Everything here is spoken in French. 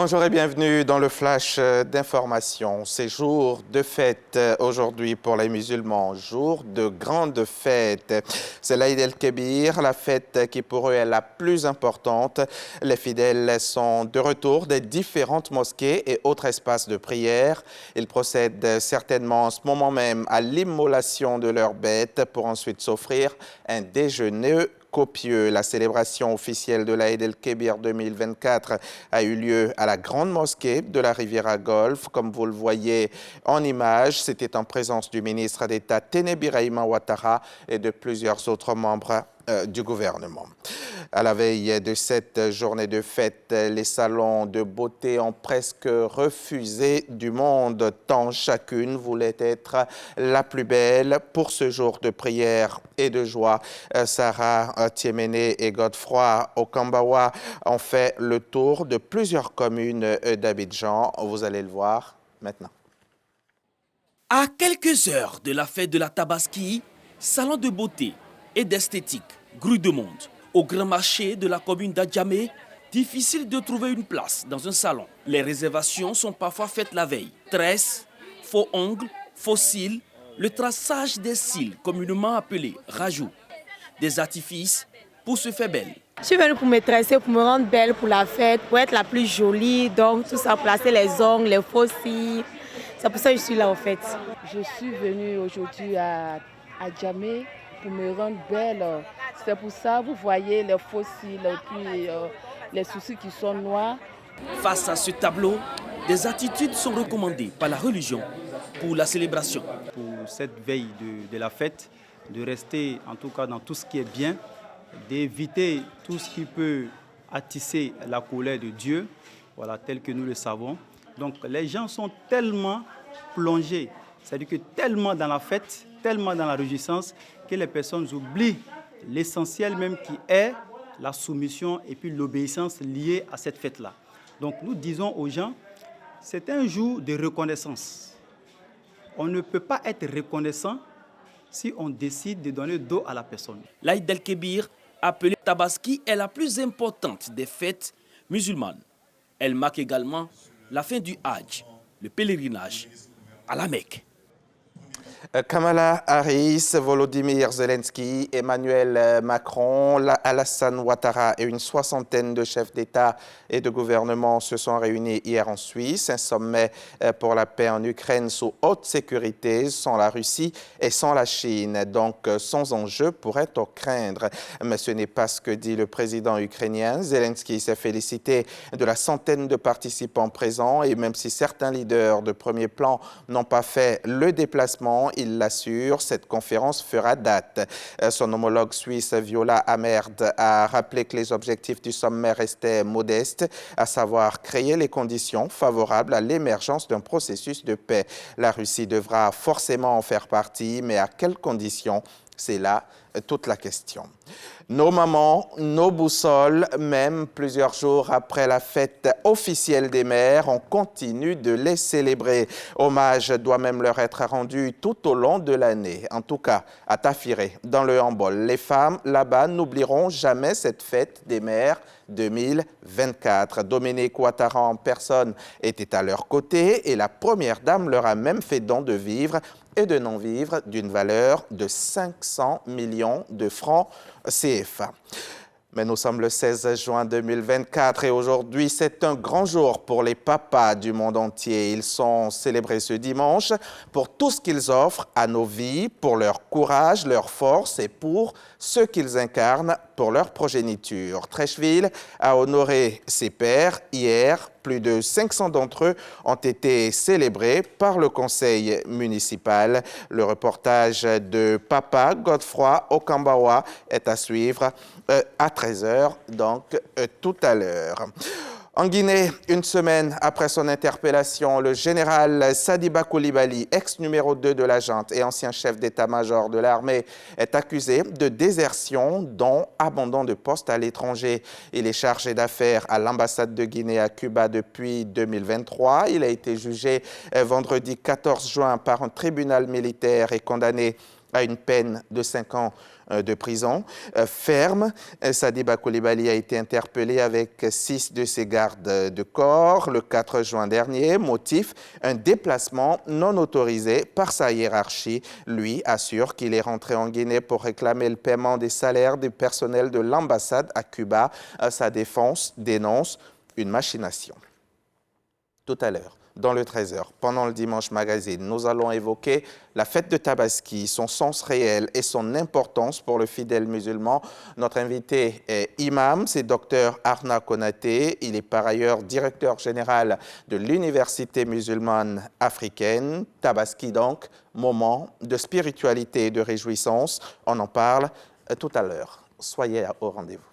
Bonjour et bienvenue dans le flash d'information. C'est jour de fête aujourd'hui pour les musulmans, jour de grande fête. C'est l'Aïd el-Kébir, la fête qui pour eux est la plus importante. Les fidèles sont de retour des différentes mosquées et autres espaces de prière. Ils procèdent certainement en ce moment même à l'immolation de leurs bêtes pour ensuite s'offrir un déjeuner copieux. La célébration officielle de l'Aïd el-Kébir 2024 a eu lieu à la grande mosquée de la Riviera Golfe. Comme vous le voyez en image, c'était en présence du ministre d'État Téné Birahima Ouattara et de plusieurs autres membres du gouvernement. À la veille de cette journée de fête, les salons de beauté ont presque refusé du monde, tant chacune voulait être la plus belle pour ce jour de prière et de joie. Sarah Tiéméné et Godefroy Okambawa ont fait le tour de plusieurs communes d'Abidjan. Vous allez le voir maintenant. À quelques heures de la fête de la Tabaski, salon de beauté et d'esthétique, grue de monde. Au grand marché de la commune d'Adjamé, difficile de trouver une place dans un salon. Les réservations sont parfois faites la veille. Tresses, faux ongles, faux cils, le traçage des cils, communément appelé rajout. Des artifices pour se faire belle. Je suis venue pour me tresser, pour me rendre belle pour la fête, pour être la plus jolie. Donc tout ça, placer les ongles, les faux cils. C'est pour ça que je suis là en fait. Je suis venue aujourd'hui à Adjamé pour me rendre belle. C'est pour ça, vous voyez les faux cils et puis les sourcils qui sont noirs. Face à ce tableau, des attitudes sont recommandées par la religion pour la célébration. Pour cette veille de la fête, de rester en tout cas dans tout ce qui est bien, d'éviter tout ce qui peut attiser la colère de Dieu, voilà, tel que nous le savons. Donc les gens sont tellement plongés, c'est-à-dire que tellement dans la fête, tellement dans la réjouissance, que les personnes oublient l'essentiel même qui est la soumission et puis l'obéissance liée à cette fête-là. Donc nous disons aux gens, c'est un jour de reconnaissance. On ne peut pas être reconnaissant si on décide de donner dos à la personne. L'Aïd el-Kébir, appelée Tabaski, est la plus importante des fêtes musulmanes. Elle marque également la fin du Hajj, le pèlerinage à la Mecque. Kamala Harris, Volodymyr Zelensky, Emmanuel Macron, Alassane Ouattara et une soixantaine de chefs d'État et de gouvernement se sont réunis hier en Suisse. Un sommet pour la paix en Ukraine sous haute sécurité, sans la Russie et sans la Chine, donc sans enjeu pourrait-on craindre. Mais ce n'est pas ce que dit le président ukrainien. Zelensky s'est félicité de la centaine de participants présents et même si certains leaders de premier plan n'ont pas fait le déplacement, il l'assure, cette conférence fera date. Son homologue suisse Viola Amerd a rappelé que les objectifs du sommet restaient modestes, à savoir créer les conditions favorables à l'émergence d'un processus de paix. La Russie devra forcément en faire partie, mais à quelles conditions? C'est là toute la question. Nos mamans, nos boussoles, même plusieurs jours après la fête officielle des mères, on continue de les célébrer. Hommage doit même leur être rendu tout au long de l'année. En tout cas, à Tafiré, dans le Hambol, les femmes là-bas n'oublieront jamais cette fête des mères 2024. Dominique Ouattara en personne était à leur côté et la première dame leur a même fait don de vivres et de non-vivre d'une valeur de 500 millions de francs CFA. Mais nous sommes le 16 juin 2024 et aujourd'hui, c'est un grand jour pour les papas du monde entier. Ils sont célébrés ce dimanche pour tout ce qu'ils offrent à nos vies, pour leur courage, leur force et pour ce qu'ils incarnent pour leur progéniture. Trècheville a honoré ses pères hier. Plus de 500 d'entre eux ont été célébrés par le conseil municipal. Le reportage de Papa Godefroy Okambawa est à suivre à 13h, donc tout à l'heure. En Guinée, une semaine après son interpellation, le général Sadiba Koulibaly, ex-numéro 2 de la junte et ancien chef d'état-major de l'armée, est accusé de désertion, dont abandon de poste à l'étranger. Il est chargé d'affaires à l'ambassade de Guinée à Cuba depuis 2023. Il a été jugé vendredi 14 juin par un tribunal militaire et condamné à une peine de 5 ans de prison ferme. Sadiba Coulibaly a été interpellé avec 6 de ses gardes de corps le 4 juin dernier. Motif, un déplacement non autorisé par sa hiérarchie. Lui assure qu'il est rentré en Guinée pour réclamer le paiement des salaires du personnel de l'ambassade à Cuba. Sa défense dénonce une machination. Tout à l'heure, dans le 13h, pendant le Dimanche Magazine, nous allons évoquer la fête de Tabaski, son sens réel et son importance pour le fidèle musulman. Notre invité est imam, c'est Dr Arna Konaté. Il est par ailleurs directeur général de l'Université musulmane africaine. Tabaski donc, moment de spiritualité et de réjouissance. On en parle tout à l'heure. Soyez au rendez-vous.